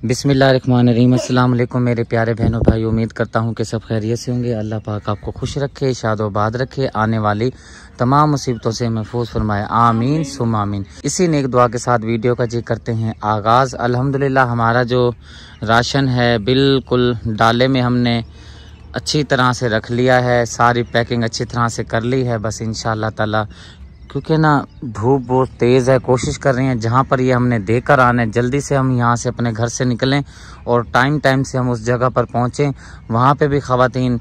बिस्मिल्लाहिर्रहमानिर्रहीम। अस्सलाम वालेकुम मेरे प्यारे बहनों भाई, उम्मीद करता हूँ कि सब खैरियत से होंगे। अल्लाह पाक आपको खुश रखे, शादोबाद रखे, आने वाली तमाम मुसीबतों से महफूज फरमाए, आमीन सुम्मा आमीन। इसी नेक दुआ के साथ वीडियो का जी करते हैं आगाज़। अल्हम्दुलिल्लाह हमारा जो राशन है बिल्कुल डाले में हमने अच्छी तरह से रख लिया है, सारी पैकिंग अच्छी तरह से कर ली है। बस इंशाअल्लाह ताला क्योंकि ना धूप बहुत तेज़ है, कोशिश कर रहे हैं जहाँ पर ये हमने देकर आना है जल्दी से हम यहाँ से अपने घर से निकलें और टाइम से हम उस जगह पर पहुँचें। वहाँ पे भी ख़वातीन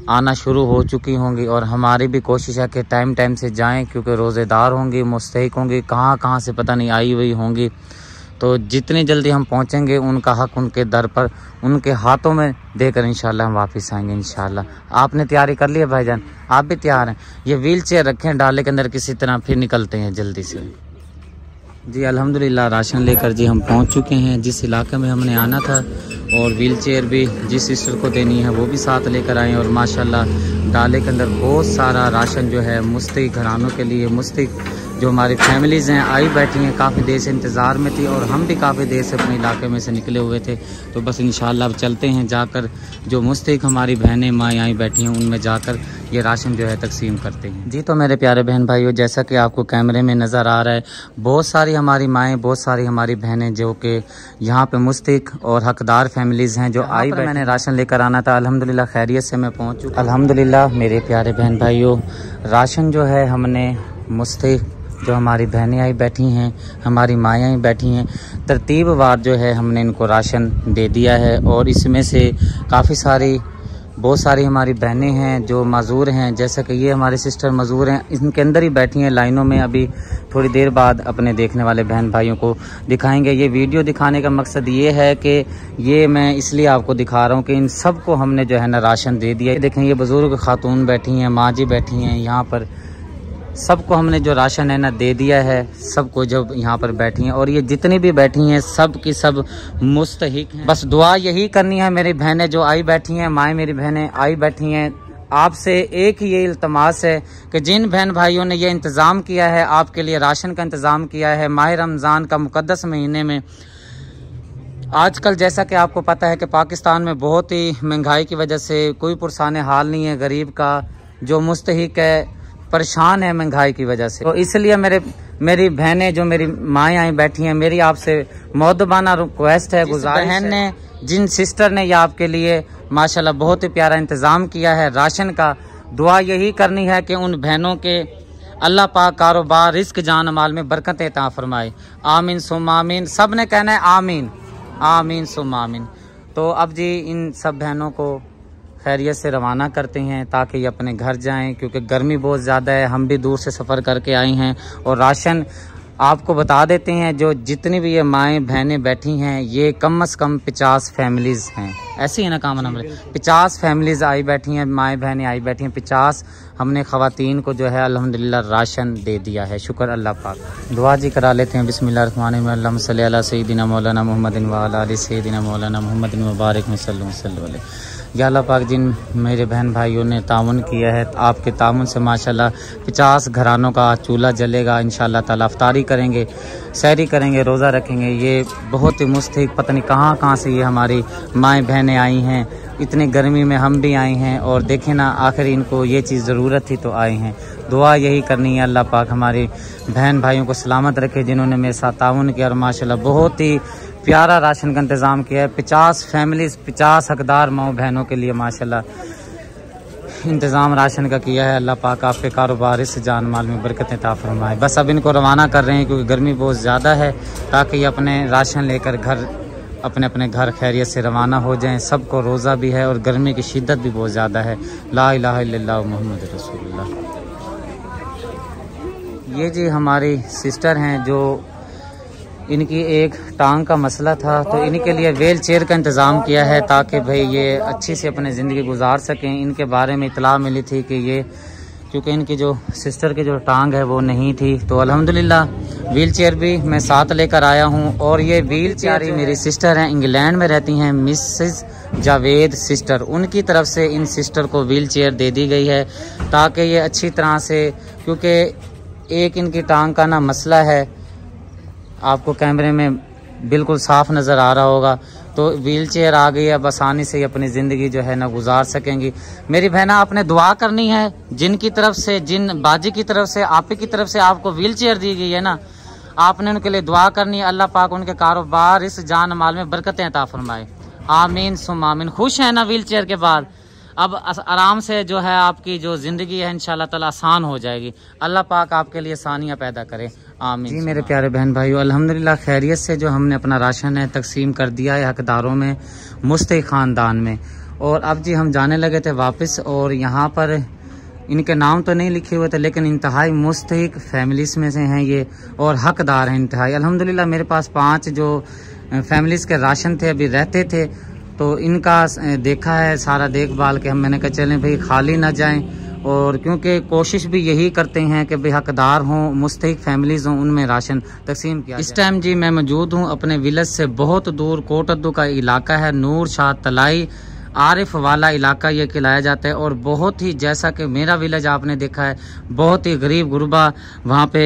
आना शुरू हो चुकी होंगी और हमारी भी कोशिश है कि टाइम से जाएं, क्योंकि रोज़ेदार होंगी, मुस्तहिक होंगी, कहाँ से पता नहीं आई हुई होंगी। तो जितनी जल्दी हम पहुंचेंगे उनका हक उनके दर पर उनके हाथों में देकर इंशाल्लाह हम वापस आएंगे इंशाल्लाह। आपने तैयारी कर ली है भाईजान? आप भी तैयार हैं? ये व्हील चेयर रखें डाले के अंदर किसी तरह, फिर निकलते हैं जल्दी से जी। अल्हम्दुलिल्लाह राशन लेकर जी हम पहुंच चुके हैं जिस इलाके में हमने आना था, और व्हील चेयर भी जिस सिस्टर को देनी है वो भी साथ लेकर आए। और माशाल्लाह डाले के अंदर बहुत सारा राशन जो है मुस्तहिक घरानों के लिए, मुस्तहिक जो हमारी फैमिलीज़ हैं आई बैठी हैं, काफ़ी देर से इंतज़ार में थी और हम भी काफ़ी देर से अपने इलाके में से निकले हुए थे। तो बस इंशाल्लाह अब चलते हैं, जाकर जो मुस्तहिक हमारी बहनें माँ आई बैठी हैं उनमें जाकर ये राशन जो है तकसीम करते हैं जी। तो मेरे प्यारे बहन भाइयों, जैसा कि आपको कैमरे में नज़र आ रहा है, बहुत सारी हमारी माएँ, बहुत सारी हमारी बहनें जो कि यहाँ पे मुस्तहिक और हकदार फैमिलीज़ हैं जो आई। मैंने राशन लेकर आना था, अल्हम्दुलिल्लाह खैरियत से मैं पहुँच चुका। अल्हम्दुलिल्लाह मेरे प्यारे बहन भाइयों, राशन जो है हमने मुस्तहिक जो हमारी बहनें आई बैठी हैं, हमारी माएँ आई बैठी हैं, तरतीबवार जो है हमने इनको राशन दे दिया है। और इसमें से बहुत सारी हमारी बहनें हैं जो मज़दूर हैं, जैसा कि ये हमारे सिस्टर मज़दूर हैं, इनके अंदर ही बैठी हैं लाइनों में। अभी थोड़ी देर बाद अपने देखने वाले बहन भाइयों को दिखाएंगे। ये वीडियो दिखाने का मकसद ये है कि ये मैं इसलिए आपको दिखा रहा हूँ कि इन सब को हमने जो है ना राशन दे दिया। देखें ये बुज़ुर्ग खातून बैठी हैं, माँ जी बैठी हैं, यहाँ पर सबको हमने जो राशन है ना दे दिया है, सबको जब यहाँ पर बैठी हैं। और ये जितनी भी बैठी हैं सब की सब मुस्तहिक हैं। बस दुआ यही करनी है मेरी बहनें जो आई बैठी हैं, माएँ मेरी बहनें आई बैठी हैं, आपसे एक ही ये इल्तमास है कि जिन बहन भाइयों ने ये इंतज़ाम किया है, आपके लिए राशन का इंतज़ाम किया है माह रमज़ान का मुक़द्दस महीने में। आजकल जैसा कि आपको पता है कि पाकिस्तान में बहुत ही महंगाई की वजह से कोई पुरसान हाल नहीं है, गरीब का जो मुस्तहिक है परेशान है महंगाई की वजह से। तो इसलिए मेरी बहनें जो मेरी माएँ आई बैठी हैं, मेरी आपसे मुअद्दबाना रिक्वेस्ट है, गुजारिश है, बहन ने जिन सिस्टर ने ये आपके लिए माशाल्लाह बहुत ही प्यारा इंतज़ाम किया है राशन का, दुआ यही करनी है कि उन बहनों के अल्लाह पाक कारोबार, रिस्क, जान माल में बरकत अता फरमाए, आमीन सुम्मा आमीन। सब ने कहना है आमीन, आमीन सुम्मा आमीन। तो अब जी इन सब बहनों को खैरियत से रवाना करते हैं ताकि ये अपने घर जाएं, क्योंकि गर्मी बहुत ज़्यादा है, हम भी दूर से सफ़र करके आई हैं। और राशन आपको बता देते हैं, जो जितनी भी ये माएँ बहनें बैठी हैं ये कम से कम 50 फैमिलीज़ हैं। ऐसे ही है ना काम नंबर, 50 फैमिलीज़ आई बैठी हैं, माएँ बहनें आई बैठी हैं 50। हमने ख़वातीन को जो है अल्हम्दुलिल्लाह राशन दे दिया है, शुक्र अल्लाह पाक। दुआ जी करा लेते हैं। बिस्मिल्लाहिर्रहमानिर्रहीम। अल्लाहुम्मा सल्ली अला सय्यिदिना मौलाना मुहम्मदिन व अला आलि सय्यिदिना मौलाना मुहम्मदिन व बारिक वसल्लम अलैहि। या अल्लाह पाक जिन मेरे बहन भाइयों ने ताउन किया है, आपके ताउन से माशाल्लाह 50 घरानों का चूल्हा जलेगा इंशाल्लाह ताला। इफ्तारी करेंगे, सहरी करेंगे, रोज़ा रखेंगे। ये बहुत ही मुस्तहिक, पता नहीं कहाँ से ये हमारी माएँ बहनें आई हैं, इतनी गर्मी में हम भी आए हैं। और देखें ना आखिर इनको ये चीज़ ज़रूरत थी तो आए हैं। दुआ यही करनी है अल्लाह पाक हमारे बहन भाइयों को सलामत रखे जिन्होंने मेरे साथ ताउन किया और माशाल्लाह बहुत ही प्यारा राशन का इंतज़ाम किया है। 50 फैमिलीज़, 50 हकदार माँ बहनों के लिए माशाल्लाह इंतज़ाम राशन का किया है। अल्लाह पाक आपके कारोबार, इस जान माल में बरकत अता फरमाए। बस अब इनको रवाना कर रहे हैं क्योंकि गर्मी बहुत ज़्यादा है, ताकि ये अपने राशन लेकर घर अपने घर खैरियत से रवाना हो जाएं। सबको रोज़ा भी है और गर्मी की शिद्दत भी बहुत ज़्यादा है। ला इलाहा इल्लल्लाह मुहम्मद रसूलुल्लाह। ये जी हमारी सिस्टर हैं जो इनकी एक टांग का मसला था, तो इनके लिए व्हील चेयर का इंतज़ाम किया है ताकि भाई ये अच्छी से अपनी ज़िंदगी गुजार सकें। इनके बारे में इतला मिली थी कि ये क्योंकि इनकी जो सिस्टर की जो टांग है वो नहीं थी, तो अल्हम्दुलिल्लाह व्हील चेयर भी मैं साथ लेकर आया हूँ। और ये व्हील चेयर मेरी सिस्टर हैं, इंग्लैंड में रहती हैं, मिसेस जावेद सिस्टर, उनकी तरफ से इन सिस्टर को व्हील चेयर दे दी गई है ताकि ये अच्छी तरह से, क्योंकि एक इनकी टांग का ना मसला है, आपको कैमरे में बिल्कुल साफ नज़र आ रहा होगा, तो व्हील चेयर आ गई है, अब आसानी से अपनी ज़िंदगी जो है ना गुजार सकेंगी। मेरी बहना आपने दुआ करनी है, जिनकी तरफ से, जिन बाजी की तरफ से, आप ही की तरफ से आपको व्हील चेयर दी गई है ना, आपने उनके लिए दुआ करनी है। अल्लाह पाक उनके कारोबार, इस जान माल में बरकतें अता फरमाए। आमीन सुम आमीन। खुश है ना व्हील चेयर के बाद? अब आराम से जो है आपकी जो ज़िंदगी है इंशाल्लाह ताला आसान हो जाएगी। अल्लाह पाक आपके लिए आसानियाँ पैदा करे। आमीन। जी मेरे प्यारे बहन भाइयों, अल्हम्दुलिल्लाह खैरियत से जो हमने अपना राशन है तकसीम कर दिया है हकदारों में, मुस्तहिक ख़ानदान में। और अब जी हम जाने लगे थे वापस, और यहाँ पर इनके नाम तो नहीं लिखे हुए थे, लेकिन इंतहाई मुस्तहिक फैमिलीज़ में से हैं ये, और हकदार हैं इंतहाई। अल्हम्दुलिल्लाह मेरे पास 5 जो फैमिलीज़ के राशन थे अभी रहते थे, तो इनका देखा है सारा देखभाल के मैंने कहा चलें भाई खाली ना जाएं, और क्योंकि कोशिश भी यही करते हैं कि भाई हकदार हों, मुस्तहिक फैमिलीज़ हों, उनमें राशन तकसीम किया। इस टाइम जी मैं मौजूद हूँ अपने विलेज से बहुत दूर, कोटद्दू का इलाका है, नूर शाह तलाई आरिफ वाला इलाका ये खिलाया जाता है। और बहुत ही, जैसा कि मेरा विलेज आपने देखा है, बहुत ही गरीब गुरबा वहाँ पे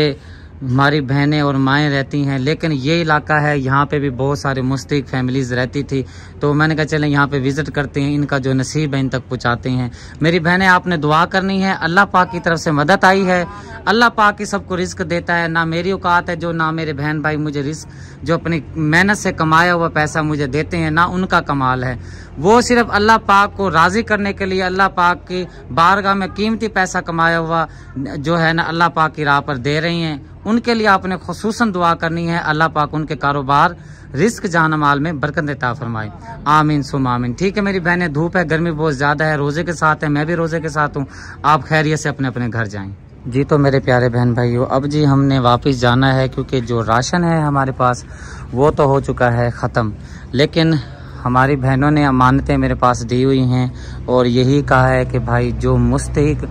हमारी बहनें और माएँ रहती हैं, लेकिन ये इलाका है यहाँ पे भी बहुत सारे मुस्तहिक फैमिलीज़ रहती थी, तो मैंने कहा चलें यहाँ पे विज़िट करते हैं, इनका जो नसीब है इन तक पहुँचाते हैं। मेरी बहनें आपने दुआ करनी है, अल्लाह पाक की तरफ से मदद आई है, अल्लाह पाक ही सबको रिस्क देता है, ना मेरी औकात है जो, ना मेरे बहन भाई मुझे रिस्क जो अपनी मेहनत से कमाया हुआ पैसा मुझे देते हैं, ना उनका कमाल है। वो सिर्फ अल्लाह पाक को राज़ी करने के लिए अल्लाह पाक की बारगाह में कीमती पैसा कमाया हुआ जो है ना अल्लाह पाक की राह पर दे रही हैं। उनके लिए आपने खुसूसन दुआ करनी है, अल्लाह पाक उनके कारोबार, रिस्क जान माल में बरकत अता फरमाए। आमीन सुम आमीन। ठीक है मेरी बहनें, धूप है, गर्मी बहुत ज़्यादा है, रोज़े के साथ है, मैं भी रोज़े के साथ हूँ, आप खैरियत से अपने अपने घर जाएँ। जी तो मेरे प्यारे बहन भाइयों, अब जी हमने वापस जाना है, क्योंकि जो राशन है हमारे पास वो तो हो चुका है ख़त्म, लेकिन हमारी बहनों ने अमानतें मेरे पास दी हुई हैं, और यही कहा है कि भाई जो मुस्तहिक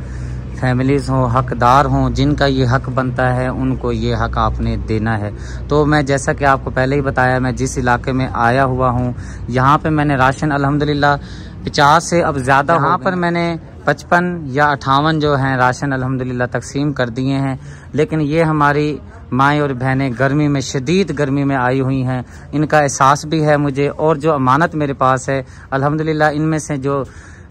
फैमिलीज़ हों, हकदार हों, जिनका ये हक बनता है, उनको ये हक आपने देना है। तो मैं, जैसा कि आपको पहले ही बताया, मैं जिस इलाके में आया हुआ हूँ, यहाँ पे मैंने राशन अल्हम्दुलिल्लाह 50 से अब ज़्यादा, यहाँ पर मैंने 55 या 58 जो हैं राशन अल्हम्दुलिल्लाह तकसीम कर दिए हैं। लेकिन ये हमारी माएँ और बहनें गर्मी में, शदीद गर्मी में आई हुई हैं, इनका एहसास भी है मुझे, और जो अमानत मेरे पास है अल्हम्दुलिल्लाह, इनमें से जो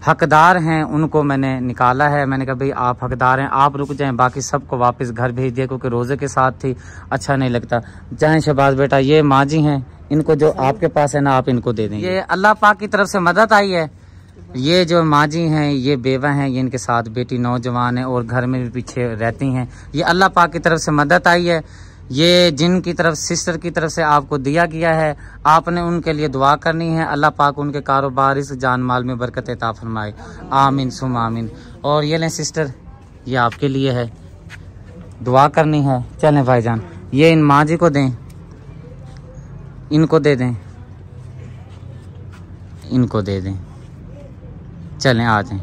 हकदार हैं उनको मैंने निकाला है। मैंने कहा भाई आप हकदार हैं, आप रुक जाएं, बाकी सबको वापस घर भेज दिए, क्योंकि रोज़े के साथ थी, अच्छा नहीं लगता। जाएं शहबाज बेटा, ये माँ जी हैं, इनको जो आपके पास है ना आप इनको दे दें। ये अल्लाह पाक की तरफ से मदद आई है। ये जो माँ जी हैं ये बेवा हैं, ये इनके साथ बेटी नौजवान है और घर में भी पीछे रहती हैं, ये अल्लाह पाक की तरफ से मदद आई है। ये जिनकी तरफ, सिस्टर की तरफ से आपको दिया गया है, आपने उनके लिए दुआ करनी है, अल्लाह पाक उनके कारोबार, इस जान माल में बरकत अता फरमाए। आमीन सुम आमीन। और ये लें सिस्टर, ये आपके लिए है, दुआ करनी है। चलें भाईजान, ये इन माँ जी को दें, इनको दे दें, इनको दे दें, चलें आ जाएं।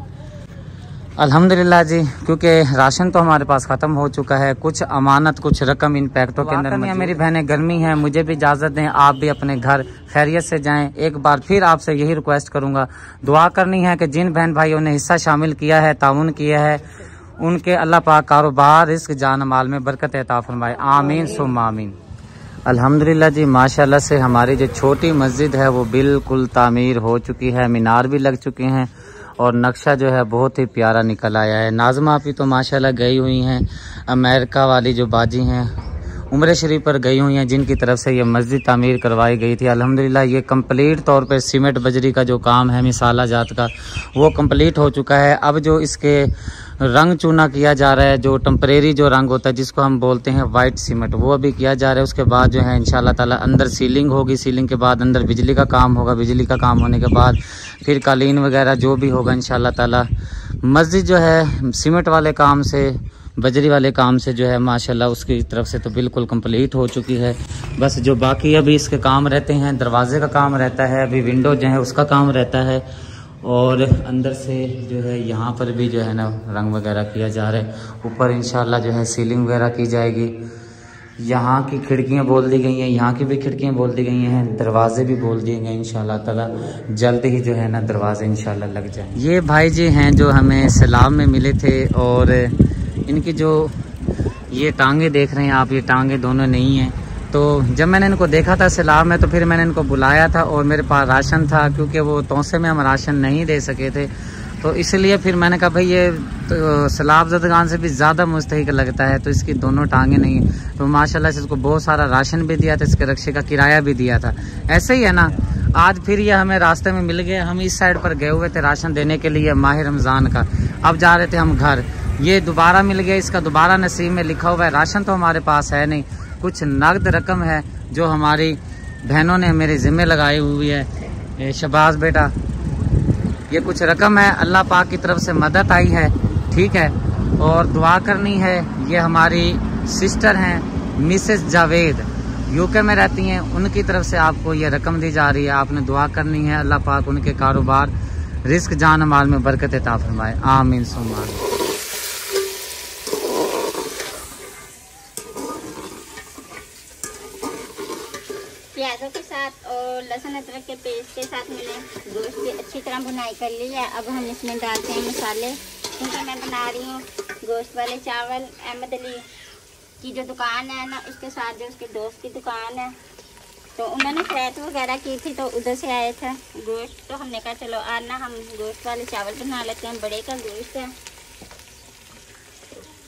अल्हम्दुलिल्लाह जी, क्योंकि राशन तो हमारे पास ख़त्म हो चुका है, कुछ अमानत, कुछ रकम इन पैकेटों के अंदर। मेरी बहनें, गर्मी है, मुझे भी इजाज़त दें, आप भी अपने घर खैरियत से जाएं। एक बार फिर आपसे यही रिक्वेस्ट करूंगा, दुआ करनी है कि जिन बहन भाइयों ने हिस्सा शामिल किया है, ताउन किया है, उनके अल्लाह पाक कारोबार, रिस्क, जान माल में बरकत अता फरमाए। आमीन सुम आमीन। अल्हम्दुलिल्लाह जी, माशाल्लाह से हमारी जो छोटी मस्जिद है वो बिल्कुल तामीर हो चुकी है, मीनार भी लग चुके हैं, और नक्शा जो है बहुत ही प्यारा निकल आया है। नाज़मा भी तो माशाल्लाह गई हुई हैं, अमेरिका वाली जो बाजी हैं उम्र शरीफ पर गई हुई हैं, जिनकी तरफ से ये मस्जिद तामीर करवाई गई थी। अल्हम्दुलिल्लाह ये कंप्लीट तौर पे सीमेंट बजरी का जो काम है मिसाला जात का, वो कंप्लीट हो चुका है। अब जो इसके रंग चूना किया जा रहा है, जो टेम्परेरी जो रंग होता है जिसको हम बोलते हैं वाइट सीमेंट, वो अभी किया जा रहा है। उसके बाद जो है इंशाल्लाह ताला अंदर सीलिंग होगी, सीलिंग के बाद अंदर बिजली का काम होगा, बिजली का काम होने के बाद फिर कालीन वगैरह जो भी होगा इंशाल्लाह ताला। मस्जिद जो है सीमेंट वाले काम से, बजरी वाले काम से जो है माशाल्लाह उसकी तरफ से तो बिल्कुल कंप्लीट हो चुकी है। बस जो बाकी अभी इसके काम रहते हैं, दरवाजे का काम रहता है, अभी विंडो जो है उसका काम रहता है, और अंदर से जो है यहाँ पर भी जो है ना रंग वगैरह किया जा रहा है। ऊपर इंशाल्लाह जो है सीलिंग वगैरह की जाएगी। यहाँ की खिड़कियाँ बोल दी गई हैं, यहाँ की भी खिड़कियाँ बोल दी गई हैं, दरवाजे भी बोल दिए गए इंशाल्लाह ताला। जल्द ही जो है ना दरवाजे इंशाल्लाह लग जाए। ये भाई जी हैं जो हमें सैलाब में मिले थे, और इनकी जो ये टांगे देख रहे हैं आप, ये टांगे दोनों नहीं हैं, तो जब मैंने इनको देखा था सैलाब में, तो फिर मैंने इनको बुलाया था और मेरे पास राशन था, क्योंकि वो तोसे में हम राशन नहीं दे सके थे। तो इसलिए फिर मैंने कहा भाई ये तो सैलाब ज़दगान से भी ज़्यादा मुस्तहिक लगता है, तो इसकी दोनों टांगें नहीं। तो माशाल्लाह से इसको बहुत सारा राशन भी दिया था, इसके रक्शे का किराया भी दिया था। ऐसे ही है ना, आज फिर ये हमें रास्ते में मिल गए। हम इस साइड पर गए हुए थे राशन देने के लिए माह रमज़ान का, अब जा रहे थे हम घर, ये दोबारा मिल गया। इसका दोबारा नसीब में लिखा हुआ है। राशन तो हमारे पास है नहीं, कुछ नकद रकम है जो हमारी बहनों ने मेरे ज़िम्मे लगाई हुई है। शबाज बेटा, ये कुछ रकम है, अल्लाह पाक की तरफ से मदद आई है, ठीक है। और दुआ करनी है। ये हमारी सिस्टर हैं मिसेस जावेद, यूके में रहती हैं, उनकी तरफ से आपको ये रकम दी जा रही है। आपने दुआ करनी है, अल्लाह पाक उनके कारोबार, रिस्क, जान माल में बरकत अता फरमाए। आमीन सुम्मा आमीन। प्याजों के साथ और लहसुन अदरक के पेस्ट के साथ मैंने गोश्त की अच्छी तरह भुनाई कर ली है। अब हम इसमें डालते हैं मसाले, क्योंकि मैं बना रही हूँ गोश्त वाले चावल। अहमद अली की जो दुकान है ना, उसके साथ जो उसके दोस्त की दुकान है, तो उन्होंने खैरत वगैरह की थी, तो उधर से आए थे गोश्त। तो हमने कहा चलो आज ना हम गोश्त वाले चावल बना लेते हैं। बड़े का गोश्त है,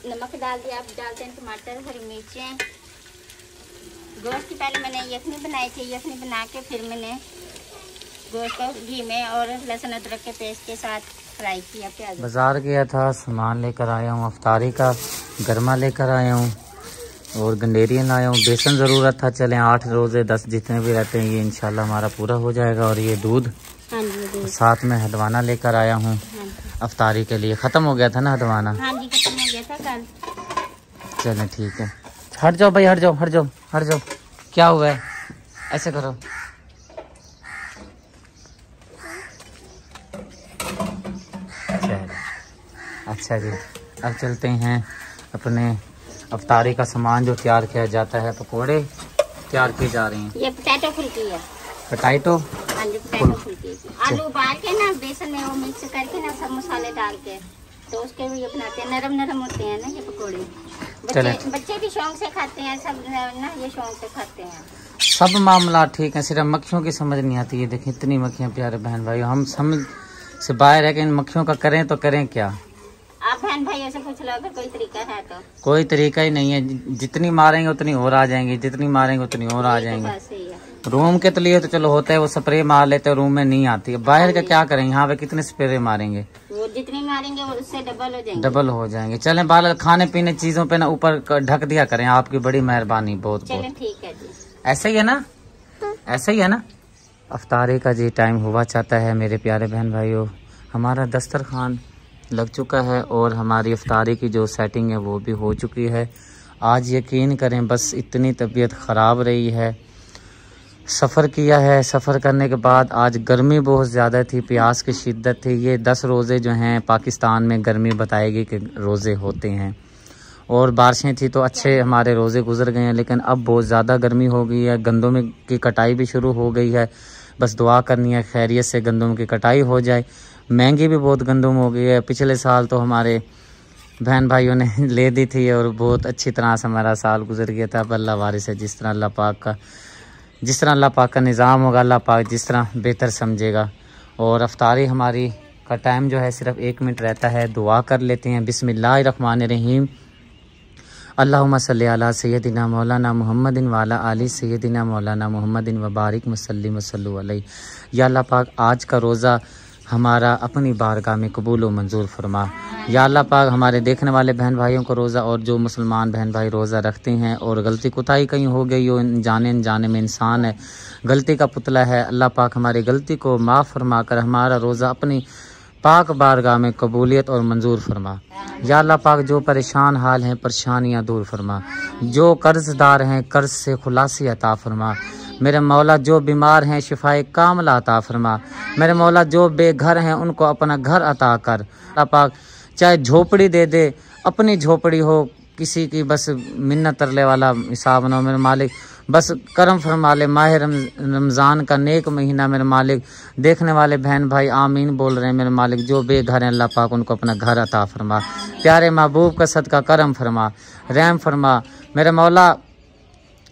नमक डाल दिया। अब डालते हैं टमाटर, हरी मिर्चें। गोश्त की पहले मैंने यखनी बनाई थी, यखनी बना के फिर मैंने गोश्त को घी में और लहसुन अदरक के पेस्ट के साथ फ्राई किया। प्याज बाज़ार गया था, सामान लेकर आया हूँ, अफ्तारी का गरमा लेकर आया हूँ और गंडेरियाँ लाया हूँ। बेसन ज़रूरत था, चलें 8 रोज़े 10 जितने भी रहते हैं ये इंशाल्लाह हमारा पूरा हो जाएगा। और ये दूध, हाँ जी, साथ में हदवाना लेकर आया हूँ अफ्तारी के लिए। ख़त्म हो गया था ना हदवाना? हाँ जी, खत्म हो गया था कल। चलें ठीक है। हट जाओ भाई, हट जाओ हट जाओ हट जाओ। क्या हुआ है? ऐसे करो। अच्छा जी, अब चलते हैं अपने अफ्तारी का सामान जो तैयार किया जाता है। पकोड़े तैयार किए जा रहे हैं। ये पोटैटो फुल्की है। पोटैटो? हाँ जी, पोटैटो फुल्की। आलू उबाल के ना बेसन में वो मिक्स करके ना सब मसाले डाल के, तो उसके भी ये बनाते हैं। नरम नरम होते हैं ना ये पकोड़े। बच्चे भी शौक से खाते हैं, सब ना ये शौक से खाते हैं। सब मामला ठीक है, सिर्फ मक्खियों की समझ नहीं आती है। देखिए इतनी मक्खियाँ प्यारे बहन भाई, हम समझ से बाहर है कि इन मक्खियों का करें तो करें क्या। आप बहन भाइयों से पूछ लो अगर कोई तरीका है तो। कोई तरीका ही नहीं है, जितनी मारेंगे उतनी और आ जाएंगी, जितनी मारेंगे उतनी और आ जाएंगी। रूम के तो लिए तो चलो होता है, वो स्प्रे मार लेते हैं, रूम में नहीं आती है। बाहर का क्या करेंगे, यहाँ पे कितने स्प्रे मारेंगे, वो जितनी मारेंगे वो उससे डबल हो जाएंगे। डबल हो जाएंगे। चलें बाल खाने पीने चीजों पे ना ऊपर ढक दिया करें, आपकी बड़ी मेहरबानी, बहुत बहुत। ठीक है जी, ऐसे ही है ना, ऐसे ही है ना। अफ्तारी का जी टाइम हुआ चाहता है मेरे प्यारे बहन भाइयों। हमारा दस्तरखान लग चुका है और हमारी अफ्तारी की जो सेटिंग है वो भी हो चुकी है। आज यकीन करें बस इतनी तबीयत ख़राब रही है, सफ़र किया है, सफ़र करने के बाद आज गर्मी बहुत ज़्यादा थी, प्यास की शिद्दत थी। ये 10 रोज़े जो हैं पाकिस्तान में गर्मी बताएगी कि रोज़े होते हैं, और बारिशें थी तो अच्छे हमारे रोज़े गुजर गए हैं। लेकिन अब बहुत ज़्यादा गर्मी हो गई है, गंदम की कटाई भी शुरू हो गई है। बस दुआ करनी है खैरियत से गंदम की कटाई हो जाए। महंगी भी बहुत गंदम हो गई है। पिछले साल तो हमारे बहन भाइयों ने ले दी थी और बहुत अच्छी तरह से हमारा साल गुजर गया था। अब अल्लाह वारिस है, जिस तरह अल्लाह पाक का निज़ाम होगा, अल्लाह पाक जिस तरह बेहतर समझेगा। और अफ्तारी हमारी का टाइम जो है सिर्फ 1 मिनट रहता है। दुआ कर लेते हैं। बिस्मिल्लाहिर्रहमानिर्रहीम। अल्लाहुम्मा सल्ली अला सय्यदिना मौलाना मुहम्मदिन व अला आलि सय्यदिना मौलाना मुहम्मदिन व बारिक वसल्लिम वसल्लु अलैहि। या अल्लाह पाक आज का रोज़ा हमारा अपनी बारगाह में कबूल व मंजूर फरमा। या अल्लाह पाक हमारे देखने वाले बहन भाइयों को रोज़ा, और जो मुसलमान बहन भाई रोज़ा रखते हैं और गलती कोताही कहीं हो गई हो, जाने में इंसान है, गलती का पुतला है, अल्लाह पाक हमारी गलती को माफ़ फरमा कर हमारा रोज़ा अपनी पाक बारगाह में कबूलियत और मंजूर फरमा। या अल्लाह पाक जो परेशान हाल हैं परेशानियां दूर फरमा, जो कर्जदार हैं कर्ज से खुलासी अता फरमा। मेरे मौला जो बीमार हैं शिफाए कामला अता फरमा। मेरे मौला जो बेघर हैं उनको अपना घर अता कर। अल्लाह पाक चाहे झोपड़ी दे दे, अपनी झोपड़ी हो, किसी की बस मिन्नत तरले वाला हिसाब ना हो। मेरे मालिक बस करम फरमा ले। माह रमज़ान का नेक महीना मेरे मालिक, देखने वाले बहन भाई आमीन बोल रहे हैं। मेरे मालिक जो बेघर हैं अल्लाह पाक उनको अपना घर अता फरमा। प्यारे महबूब का सदका करम फरमा, रहम फरमा। मेरे मौला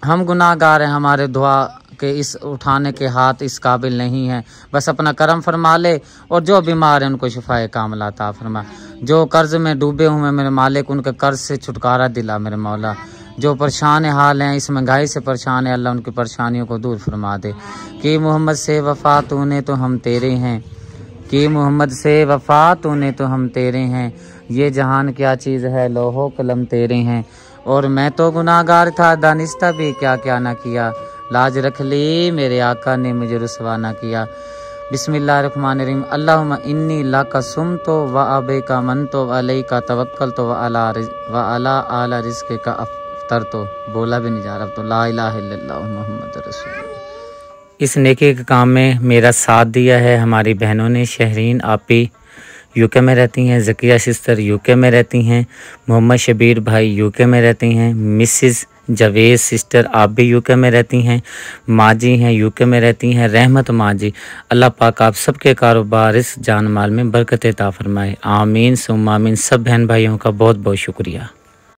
हम गुनाहगार हैं, हमारे दुआ के इस उठाने के हाथ इस काबिल नहीं है। बस अपना करम फरमा ले और जो बीमार हैं उनको शिफाए कामिला अता फरमा। जो कर्ज में डूबे हुए हैं मेरे मालिक, उनके कर्ज से छुटकारा दिला मेरे मौला। जो परेशान हाल हैं, इस महंगाई से परेशान है, अल्लाह उनकी परेशानियों को दूर फरमा दे। कि मोहम्मद से वफा तूने तो हम तेरे हैं, कि मोहम्मद से वफा तूने तो हम तेरे हैं। ये जहान क्या चीज़ है, लोहो कलम तेरे हैं। और मैं तो गुनाहगार था, दानिस्ता भी क्या क्या ना किया। लाज रख ली मेरे आका ने मुझे रुसवा ना किया। बिस्मिल्लाहिर्रहमानिर्रहीम। अल्लाहुम्मा इन्नी लाका सुमतो व अबैका मनतो व अलैका तवक्कलतो व अला आला रिज़्क़िका का अफ्तर। तो बोला भी नहीं जा रहा, तो ला इलाहा इल्लल्लाह मुहम्मद रसूलुल्लाह। इस नेकी के काम में मेरा साथ दिया है हमारी बहनों ने। शहरीन आपी यूके में रहती हैं, ज़किया सिस्टर यूके में रहती हैं, मोहम्मद शबीर भाई यूके में रहती हैं, मिसिस जावेद सिस्टर आप भी यूके में रहती हैं, माँ जी हैं यूके में रहती हैं, रहमत माँ जी। अल्लाह पाक आप सबके कारोबार इस जान माल में बरकत अता फरमाए। आमीन सुम्मा आमीन। सब बहन भाइयों का बहुत बहुत शुक्रिया।